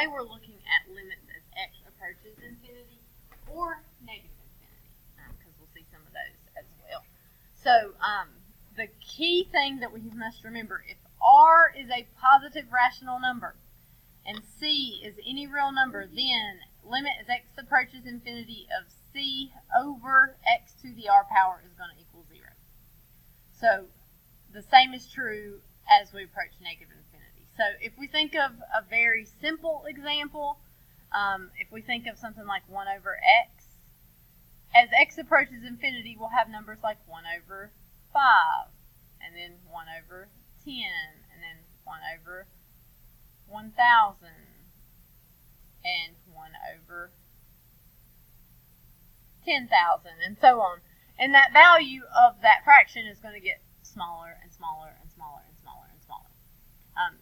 say we're looking at limits as x approaches infinity or negative infinity, because we'll see some of those as well. So the key thing that we must remember, if r is a positive rational number and c is any real number, then limit as x approaches infinity of c over x to the r power is going to equal 0. So the same is true as we approach negative infinity. So if we think of a very simple example, if we think of something like 1 over x, as x approaches infinity, we'll have numbers like 1 over 5, and then 1 over 10, and then 1 over 1,000, and 1 over 10,000, and so on. And that value of that fraction is going to get smaller and smaller and smaller and smaller and smaller.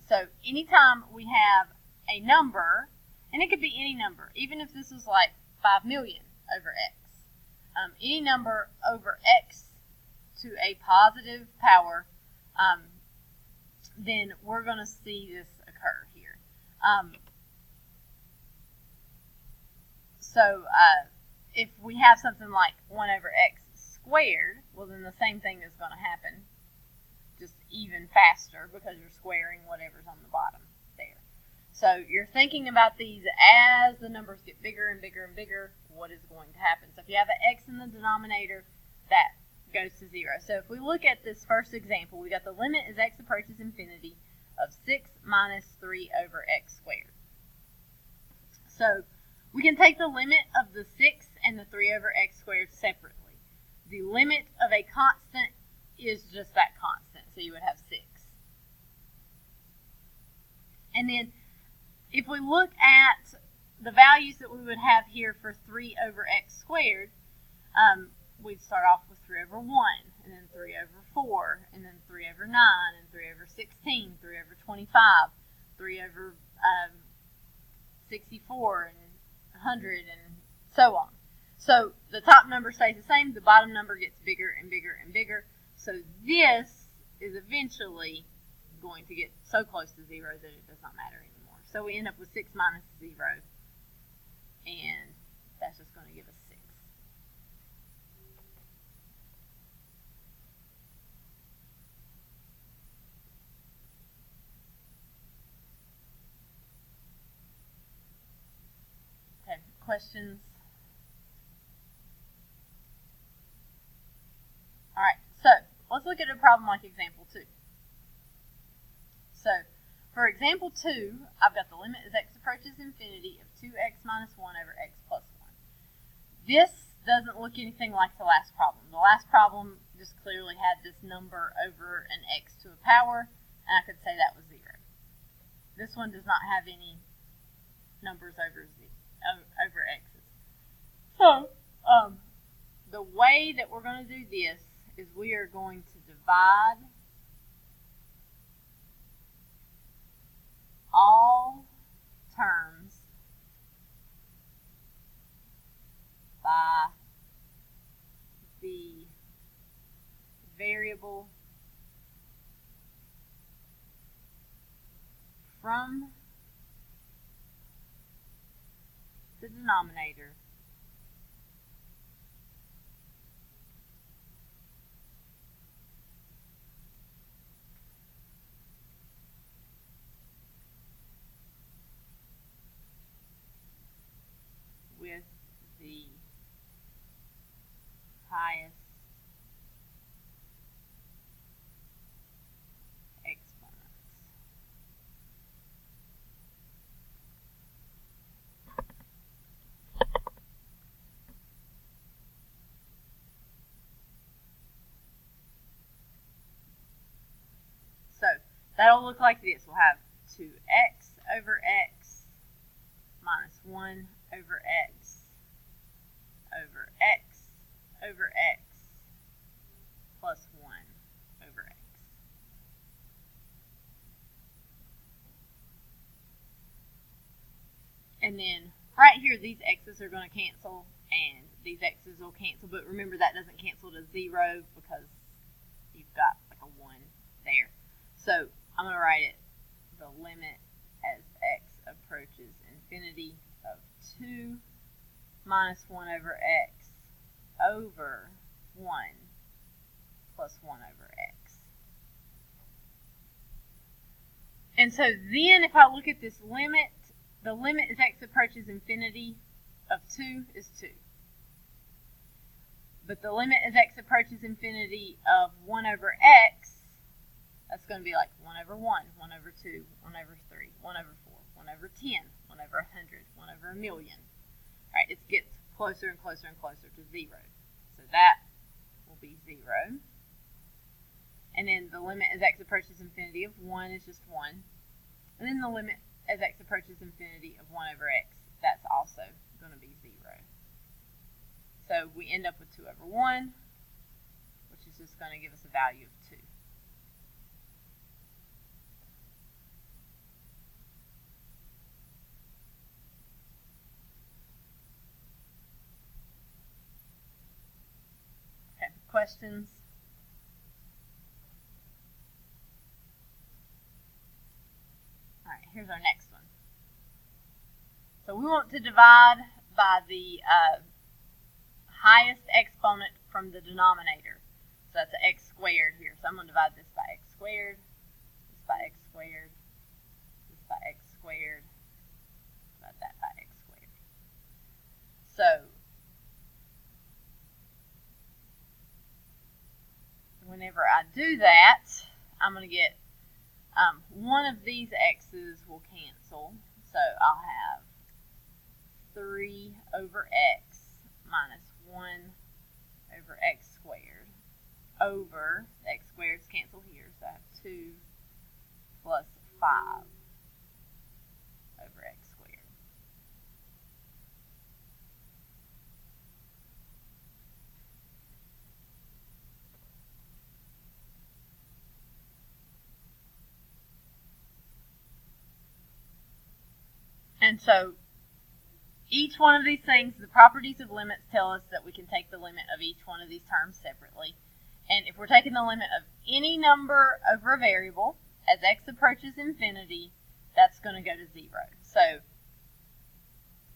So anytime we have a number, and it could be any number, even if this was like 5 million over x, any number over x to a positive power, then we're going to see this occur here. If we have something like 1 over x squared, well then the same thing is going to happen, just even faster, because you're squaring whatever's on the bottom there. So you're thinking about these as the numbers get bigger and bigger and bigger, what is going to happen. So if you have an x in the denominator, that goes to 0. So if we look at this first example, we got the limit as x approaches infinity of 6 minus 3 over x squared. So we can take the limit of the 6 and the 3 over x squared separately. The limit of a constant is just that constant, so you would have 6. And then if we look at the values that we would have here for 3 over x squared, we'd start off with 3 over 1, and then 3 over 4, and then 3 over 9, and 3 over 16, 3 over 25, 3 over 64, and 100, and so on. So the top number stays the same, the bottom number gets bigger and bigger and bigger. So this is eventually going to get so close to 0 that it does not matter anymore. So we end up with 6 minus 0, and that's just going to give us 6. Okay, questions? Alright, so let's look at a problem like example 2. So for example 2, I've got the limit as x approaches infinity of 2x minus 1 over x plus 1. This doesn't look anything like the last problem. The last problem just clearly had this number over an x to a power, and I could say that was 0. This one does not have any numbers over x's. So the way that we're going to do this is we are going to divide all terms by the variable from the denominator with the highest exponents. So that'll look like this. We'll have 2x over x minus 1 over x over x over x plus 1 over x. And then right here, these x's are going to cancel, and these x's will cancel, but remember that doesn't cancel to 0 because you've got like a 1 there. So I'm going to write it, the limit as x approaches approaches infinity of 2 minus 1 over x over 1 plus 1 over x. And so then if I look at this limit, the limit as x approaches infinity of 2 is 2. But the limit as x approaches infinity of 1 over x, that's going to be like 1 over 1, 1 over 2, 1 over 3, 1 over 4, 1 over 10, 1 over 100, 1 over a million. Right, it gets closer and closer and closer to 0. So that will be 0. And then the limit as x approaches infinity of 1 is just 1. And then the limit as x approaches infinity of 1 over x, that's also going to be 0. So we end up with 2 over 1, which is just going to give us a value of 2. Okay, questions? All right, here's our next one. So we want to divide by the highest exponent from the denominator. So that's x squared here. So I'm going to divide this by x squared, this by x squared, this by x squared, divide that by x squared. So whenever I do that, I'm going to get one of these x's will cancel. So I'll have 3 over x minus 1 over x squared over, the x squareds cancel here, so I have 2 plus 5 over x squared. And so each one of these things, the properties of limits tell us that we can take the limit of each one of these terms separately. And if we're taking the limit of any number over a variable, as x approaches infinity, that's going to go to 0. So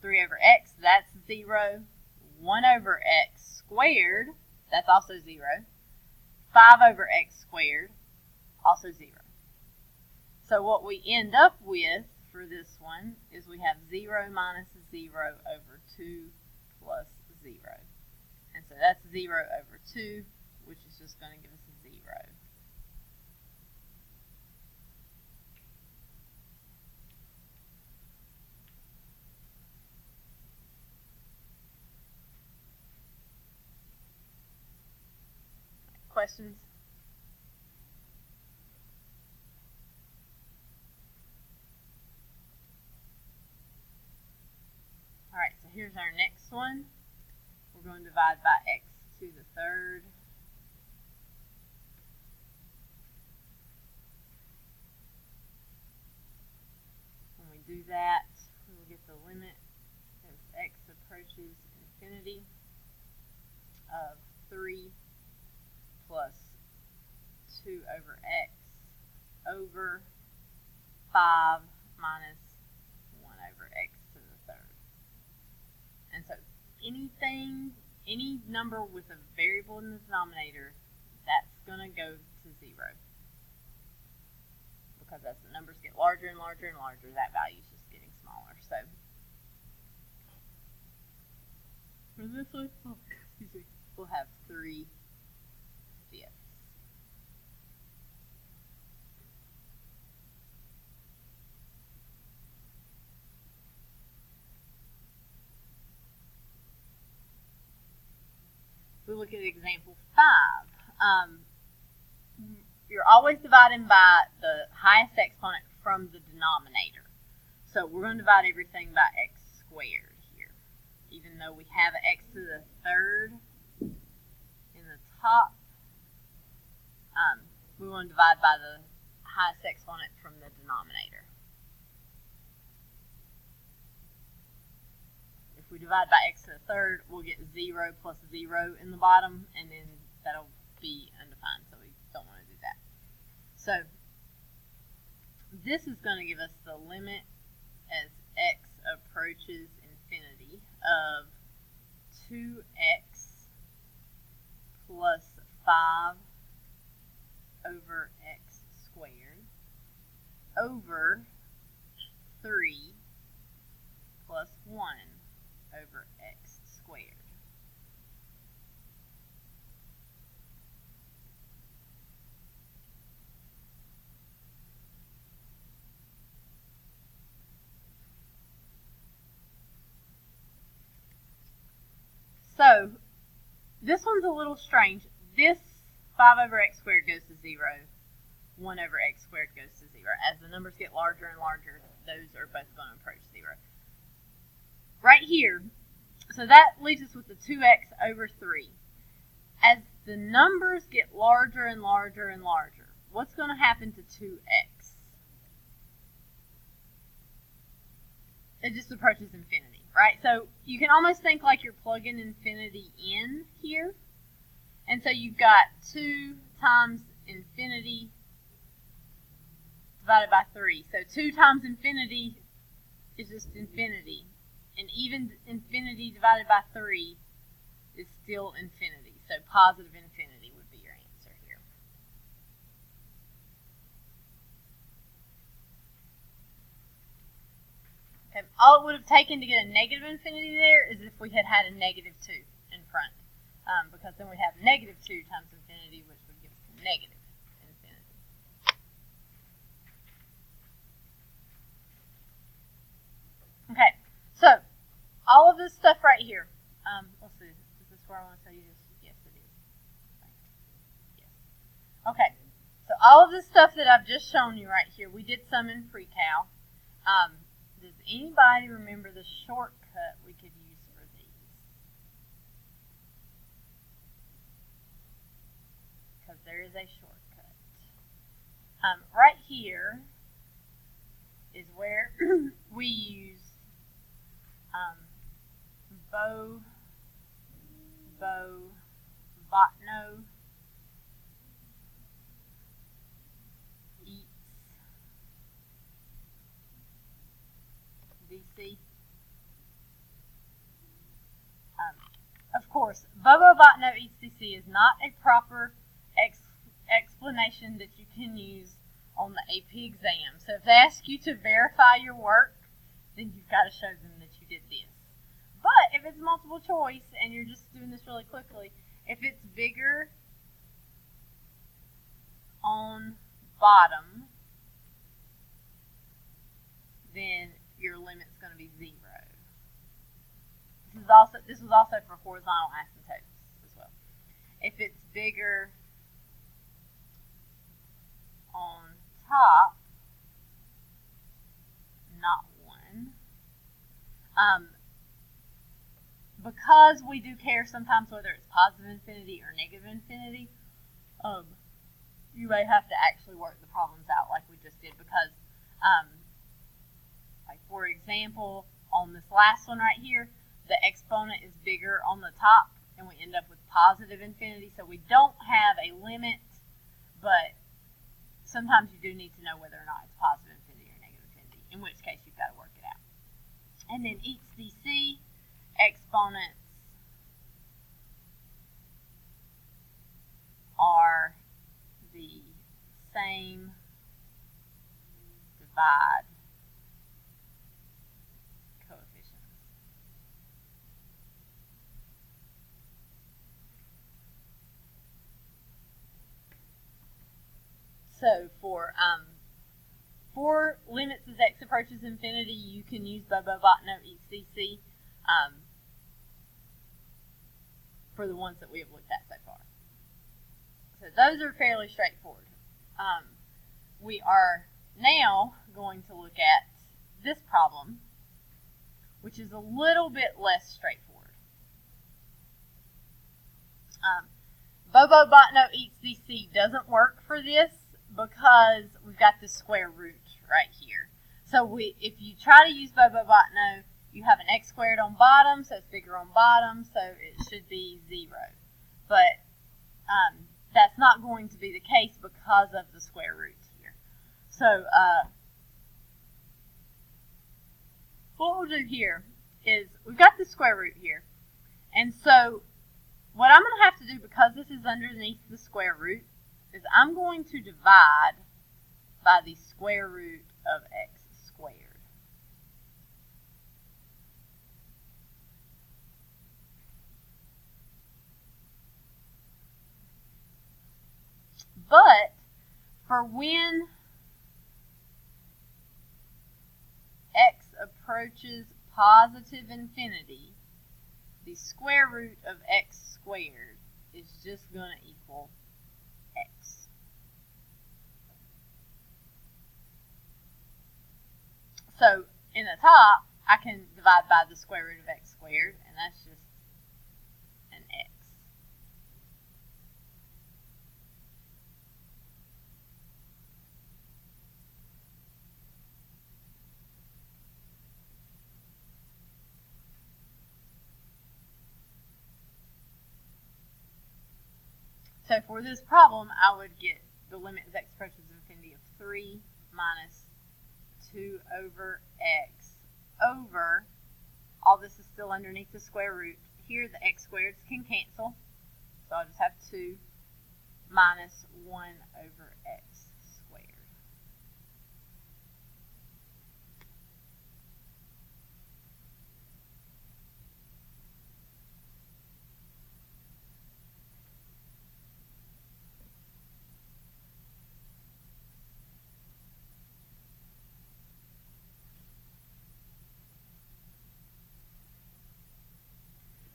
3 over x, that's 0. 1 over x squared, that's also 0. 5 over x squared, also 0. So what we end up with for this one is we have 0 minus 0 over 2 plus 0. And so that's 0 over 2, which is just going to give us a 0. Questions? All right, so here's our next one. We're going to divide by x to the third. When we do that, we will get the limit as x approaches infinity of 3 plus 2 over x over 5 minus 1 over x to the third. And so any number with a variable in the denominator, that's going to go to 0. Because as the numbers get larger and larger and larger, that value is just getting smaller. So for this one, we'll have 3/5. We look at example 5. You're always dividing by the highest exponent from the denominator. So we're going to divide everything by x squared here. Even though we have an x to the third in the top, we want to divide by the highest exponent from the denominator. If we divide by x to the third, we'll get 0 plus 0 in the bottom, and then that'll be undefined, so we don't want to do that. So this is going to give us the limit as of 2x plus 5 over x squared over 3 plus 1 over x squared. So, this one's a little strange. This 5 over x squared goes to 0. 1 over x squared goes to 0. As the numbers get larger and larger, those are both going to approach 0. Right here, so that leaves us with the 2x over 3. As the numbers get larger and larger and larger, what's going to happen to 2x? It just approaches infinity, right? So you can almost think like you're plugging infinity in here. And so you've got 2 times infinity divided by 3. So 2 times infinity is just infinity. And even infinity divided by 3 is still infinity. So positive infinity would be your answer here. Okay, all it would have taken to get a negative infinity there is if we had had a negative 2 in front. Because then we'd have negative 2 times infinity, which would give us negative infinity. Okay, so all of this stuff right here. Let's see, is this where I want to tell you this? Yes, it is. Yes. Okay, so all of this stuff that I've just shown you right here, we did some in pre-cal. Does anybody remember the shortcut we could use for these? Because there is a shortcut. Right here is where we use Botno eats DC. Of course, Bobo Botno eats DC is not a proper explanation that you can use on the AP exam. So if they ask you to verify your work, then you've got to show them that you did this. But if it's multiple choice and you're just doing this really quickly, if it's bigger on bottom, then your limit's going to be 0. This was also for horizontal asymptotes as well. If it's bigger on top, not 1. Because we do care sometimes whether it's positive infinity or negative infinity, you may have to actually work the problems out like we just did because, like for example, on this last one right here, the exponent is bigger on the top and we end up with positive infinity. So we don't have a limit, but sometimes you do need to know whether or not it's positive infinity or negative infinity, in which case you've got to work it out. And then eats DC, exponents are the same, divide coefficients. So for limits as x approaches infinity, you can use Bobo Botno eats DC for the ones that we have looked at so far. So those are fairly straightforward. We are now going to look at this problem, which is a little bit less straightforward. Bobo Botno eats DC doesn't work for this because we've got the square root right here. So if you try to use Bobo Botno, you have an x squared on bottom, so it's bigger on bottom, so it should be 0. But that's not going to be the case because of the square root here. So what we'll do here is we've got the square root here. And so what I'm going to have to do, because this is underneath the square root, is I'm going to divide by the square root of x squared. But for when x approaches positive infinity, the square root of x squared is just going to equal x. So in the top, I can divide by the square root of x squared, and that's just an x. So for this problem, I would get the limit as x approaches infinity of 3 minus 2 over x over, all this is still underneath the square root. Here the x squareds can cancel, so I'll just have 2 minus 1 over x squared.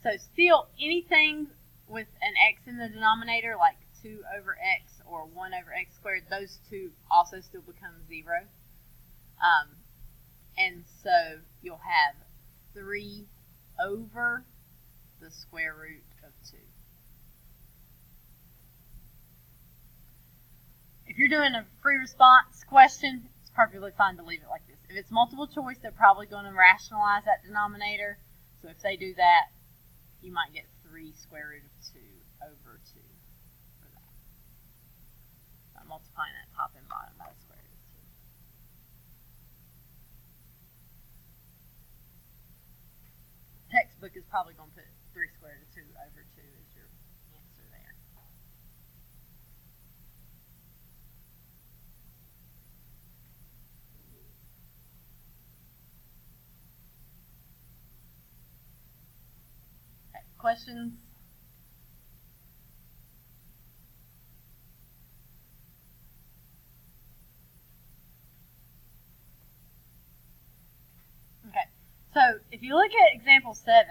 So still, anything with an x in the denominator, like 2 over x or 1 over x squared, those two also still become 0. And so you'll have 3 over the square root of 2. If you're doing a free response question, it's perfectly fine to leave it like this. If it's multiple choice, they're probably going to rationalize that denominator. So if they do that, you might get 3 square root of 2 over 2 for that. So I'm multiplying that top and bottom by the square root of 2. Textbook is probably going to put 3 square root of 2 over 2 as your answer there. Okay, questions? Okay, so if you look at example 7,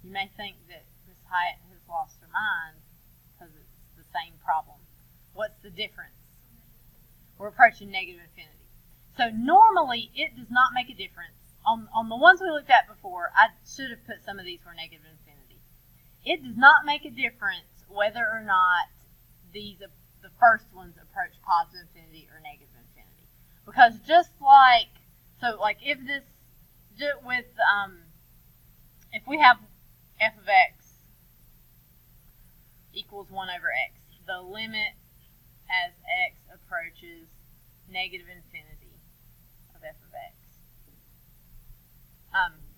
you may think that Ms. Hyatt has lost her mind because it's the same problem. What's the difference? We're approaching negative infinity. So normally it does not make a difference. On the ones we looked at before, I should have put some of these were negative infinity. It does not make a difference whether or not the first ones approach positive infinity or negative infinity. Because just like, so like if this, with, if we have f of x equals 1 over x, the limit as x approaches negative infinity of f of x.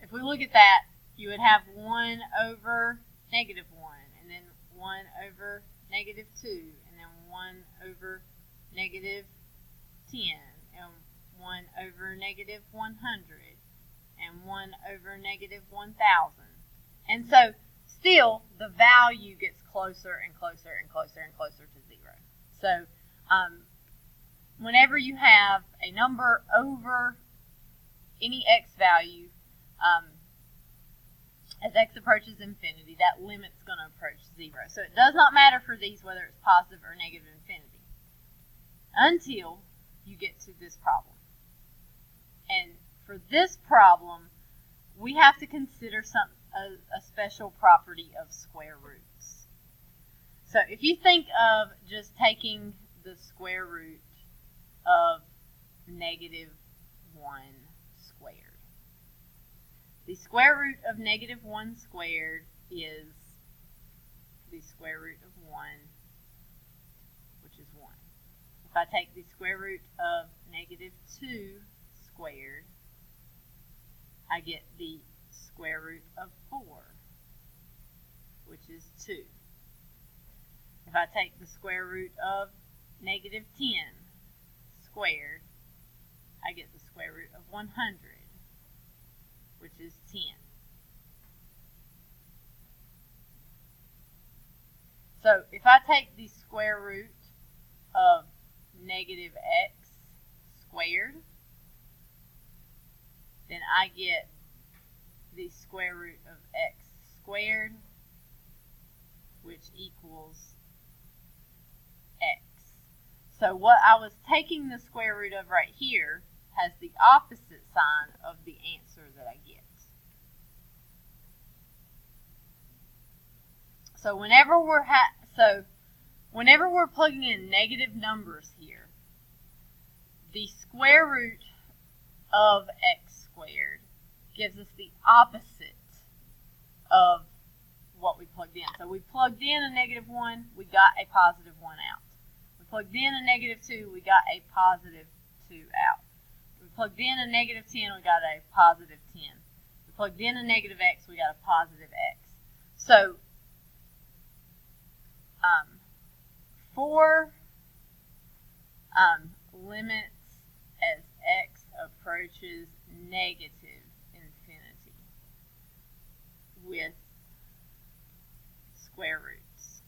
If we look at that, you would have 1 over negative 1, and then 1 over negative 2, and then 1 over negative 10, and 1 over negative 100, and 1 over negative 1,000. And so still the value gets closer and closer and closer and closer to 0. So whenever you have a number over any x value, as x approaches infinity, that limit's going to approach 0. So it does not matter for these whether it's positive or negative infinity until you get to this problem. And for this problem, we have to consider a special property of square roots. So if you think of just taking the square root of negative 1 squared. The square root of negative 1 squared is the square root of 1, which is 1. If I take the square root of negative 2 squared, I get the square root of 4, which is 2. If I take the square root of negative 10 squared, I get the square root of 100, which is 10. So if I take the square root of negative x squared, then I get the square root of x squared, which equals x. So what I was taking the square root of right here has the opposite sign of the answer that I get. So whenever we're plugging in negative numbers here, the square root of x squared gives us the opposite of what we plugged in. So we plugged in a negative 1, we got a positive 1 out. We plugged in a negative 2, we got a positive 2 out. We plugged in a negative 10, we got a positive 10. We plugged in a negative x, we got a positive x. So for limits as x approaches negative infinity with square roots,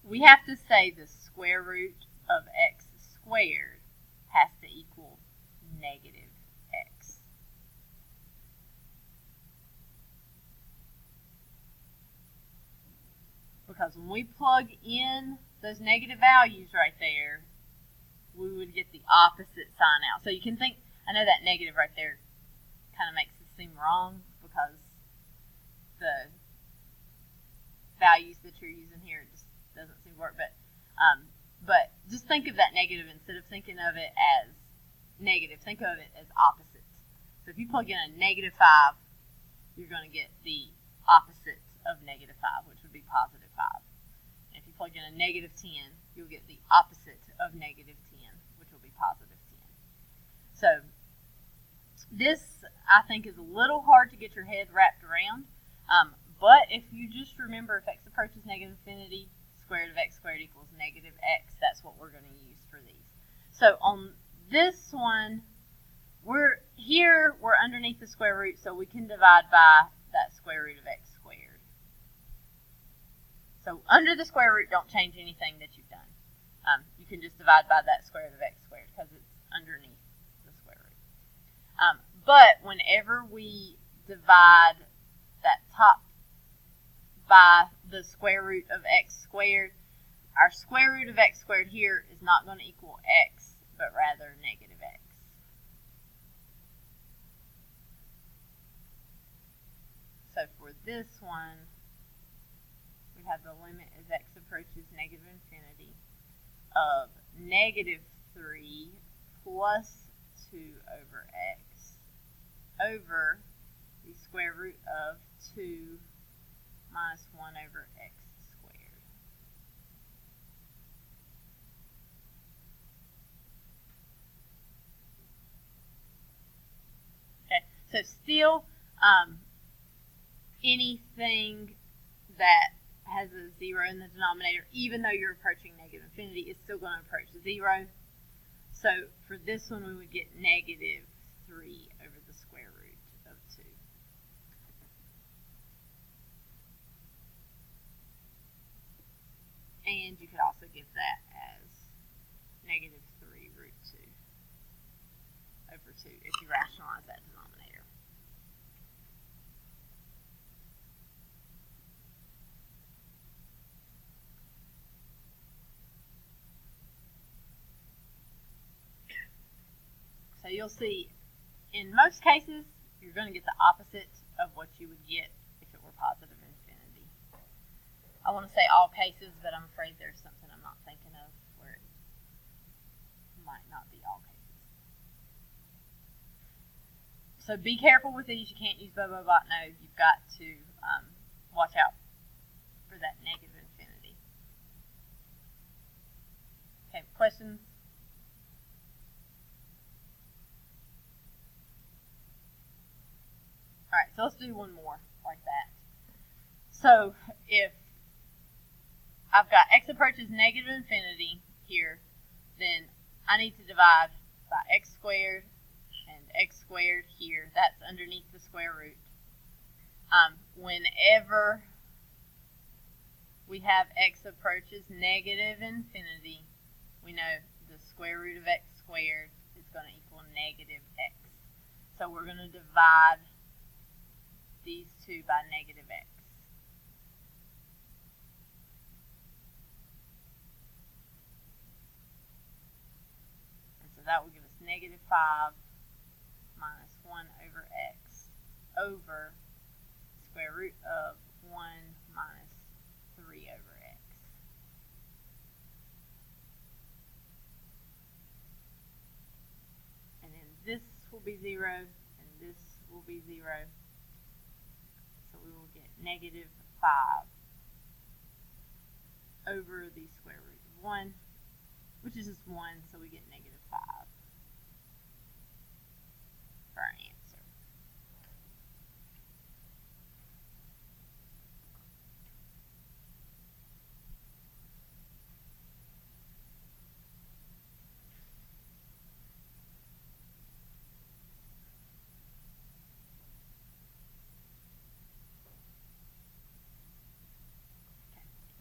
we have to say the square root of x squared has to equal negative x. Because when we plug in those negative values right there, we would get the opposite sign out. So you can think, I know that negative right there kind of makes it seem wrong because the values that you're using here just doesn't seem to work. But just think of that negative instead of thinking of it as negative. Think of it as opposites. So if you plug in a negative 5, you're going to get the opposite of negative 5, which would be positive 5. And if you plug in a negative 10, you'll get the opposite of negative 10, which will be positive 10. So this, I think, is a little hard to get your head wrapped around. But if you just remember, if x approaches negative infinity, square root of x squared equals negative x, that's what we're going to use for these. So on this one, we're underneath the square root, so we can divide by that square root of x squared. So under the square root, don't change anything that you've done. You can just divide by that square root of x squared because it's underneath the square root. But whenever we divide that top by the square root of x squared, our square root of x squared here is not going to equal x, but rather negative x. So for this one, we have the limit as x approaches negative infinity of negative 3 plus 2 over x over the square root of 2 minus 1 over x squared. Okay, so still anything that has a 0 in the denominator, even though you're approaching negative infinity, is still going to approach 0. So for this one, we would get negative 3 over the square root of 2. And you could also give that as negative 3 root 2 over 2 if you rationalize that denominator. So you'll see, in most cases, you're going to get the opposite of what you would get if it were positive infinity. I want to say all cases, but I'm afraid there's something I'm not thinking of where it might not be all cases. So be careful with these. You can't use Bobo-Bot node. You've got to watch out for that negative infinity. Okay, questions? All so let's do one more like that. So if I've got x approaches negative infinity here, then I need to divide by x squared and x squared here. That's underneath the square root. Whenever we have x approaches negative infinity, we know the square root of x squared is going to equal negative x. So we're going to divide these two by negative x. And so that will give us negative 5 minus 1 over x over square root of 1 minus 3 over x. And then this will be 0, and this will be 0. So we will get negative 5 over the square root of 1, which is just 1, so we get negative 5 for our answer.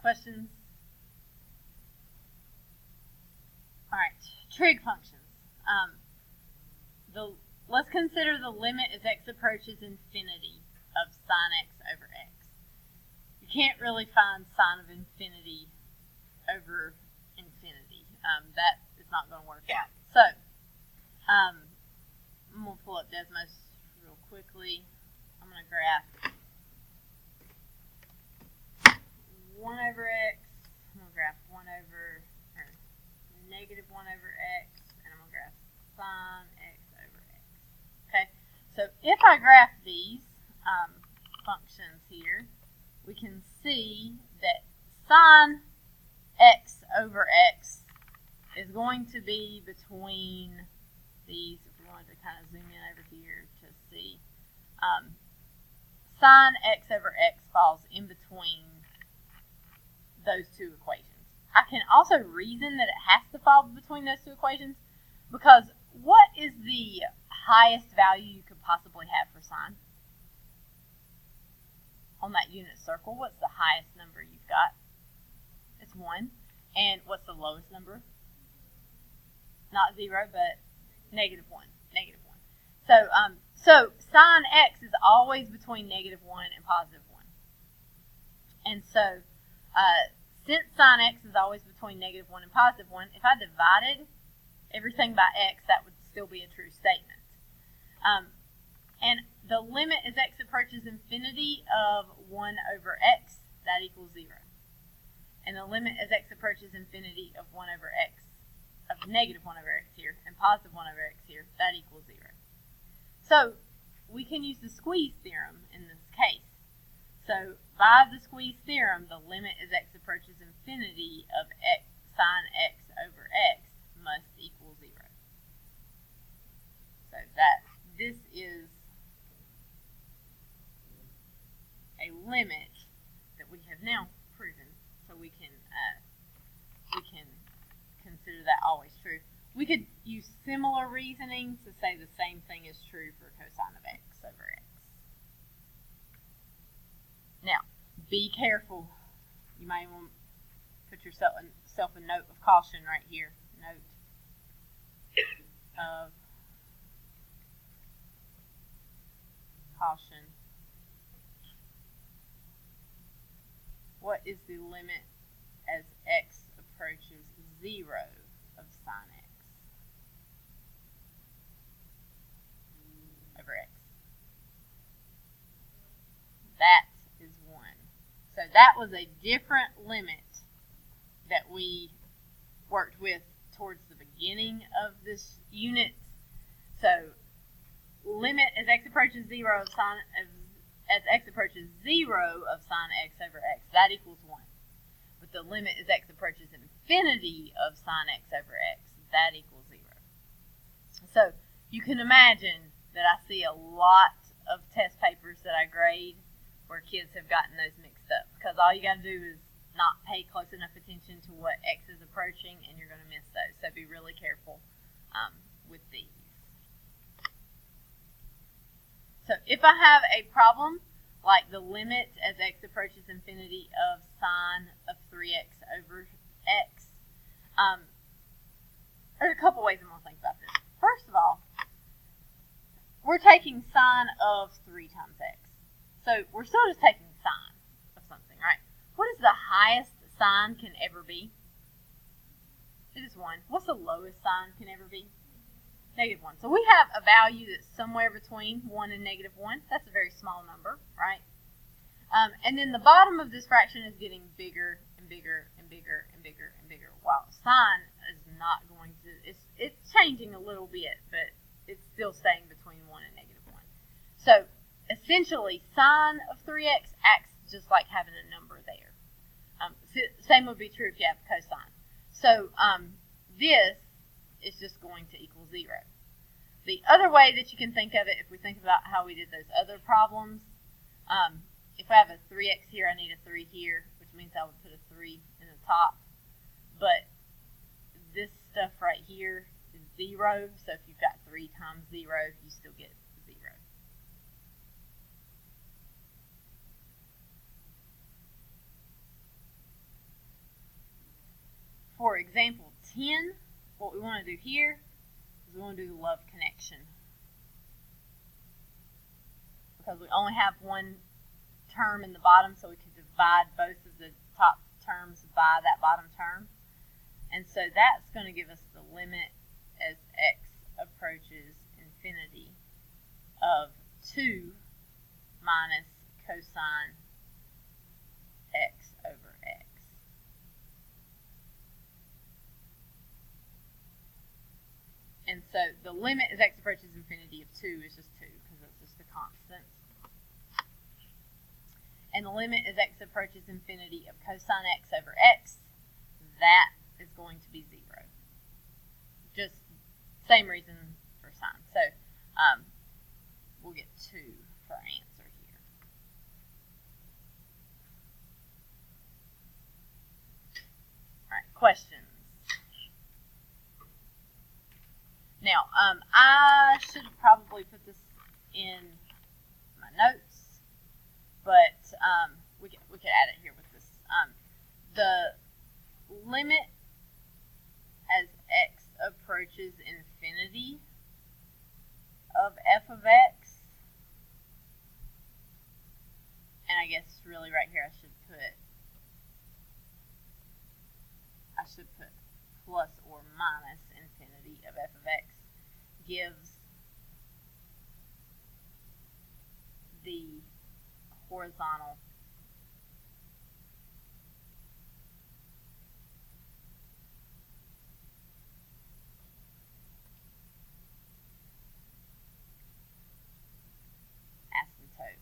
Questions? All right, trig functions. Let's consider the limit as x approaches infinity of sine x over x. You can't really find sine of infinity over infinity. That is not going to work out. So, I'm going to pull up Desmos real quickly. I'm going to graph 1 over x, I'm going to graph 1 over, or negative 1 over x, and I'm going to graph sine x over x. Okay, so if I graph these functions here, we can see that sine x over x is going to be between these, if we wanted to kind of zoom in over here to see, sine x over x falls in between those two equations. I can also reason that it has to fall between those two equations because what is the highest value you could possibly have for sine? On that unit circle, what's the highest number you've got? It's 1. And what's the lowest number? Not 0, but negative 1. Negative 1. So sine x is always between negative 1 and positive 1. And so since sine x is always between negative 1 and positive 1, if I divided everything by x, that would still be a true statement. And the limit as x approaches infinity of 1 over x, that equals 0. And the limit as x approaches infinity of 1 over x, of negative 1 over x here, and positive 1 over x here, that equals 0. So we can use the squeeze theorem in this case. So by the squeeze theorem, the limit as x approaches infinity of x sine x over x must equal 0. So this is a limit that we have now proven. So we can consider that always true. We could use similar reasoning to say the same thing is true for cosine of x over x. Now, be careful. You might want to put yourself a note of caution right here. Note of caution. What is the limit as x approaches 0 of sine x over x? That is 1. So that was a different limit that we worked with towards the beginning of this unit. So limit as x approaches 0 of sine as x approaches 0 of sine x over x, that equals 1. But the limit as x approaches infinity of sine x over x, that equals 0. So you can imagine that I see a lot of test papers that I grade where kids have gotten those mixed up, because all you got to do is not pay close enough attention to what x is approaching, and you're going to miss those. So be really careful with these. So if I have a problem like the limit as x approaches infinity of sine of 3x over x, there's a couple ways I'm going to think about this. First of all, we're taking sine of 3 times x. So we're still just taking sine of something, right? What is the highest sine can ever be? It is 1. What's the lowest sine can ever be? -1. So we have a value that's somewhere between 1 and -1. That's a very small number, right? And then the bottom of this fraction is getting bigger and bigger and bigger and bigger and bigger, while sine is not going to, it's changing a little bit, but it's still staying between 1 and -1. So essentially, sine of 3x acts just like having a number there. Same would be true if you have cosine. So this is just going to equal 0. The other way that you can think of it, if we think about how we did those other problems, if I have a 3x here, I need a 3 here, which means I would put a 3 in the top. But this stuff right here is 0, so if you've got 3 times 0, you still get 0. For example 10, what we want to do here is we want to do the love connection. Because we only have one term in the bottom, so we could divide both of the top terms by that bottom term. And so that's going to give us the limit as x approaches infinity of 2 minus cosine x over x. And so the limit as x approaches infinity of 2 is just 2, because it's just a constant. And the limit as x approaches infinity of cosine x over x, that is going to be 0. Just same reason for sine. So we'll get 2 for our answer here. All right, questions. Now, I should probably put this in my notes, but we could add it here with this. The limit as x approaches infinity of f of x, and I guess really right here I should put plus or minus infinity of f of x, gives the horizontal asymptote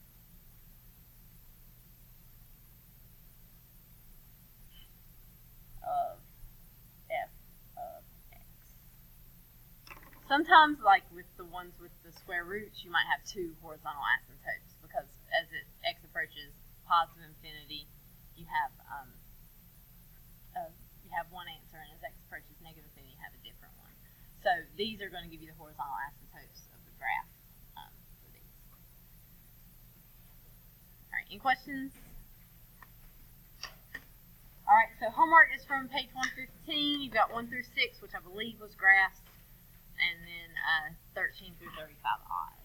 of f of x. Sometimes, like with the ones with the square roots, you might have 2 horizontal asymptotes, because as x approaches positive infinity, you have one answer, and as x approaches negative infinity, you have a different one. So these are going to give you the horizontal asymptotes of the graph for these. All right, any questions? All right, so homework is from page 115. You've got 1 through 6, which I believe was graphs, and then 13 through 35 odd.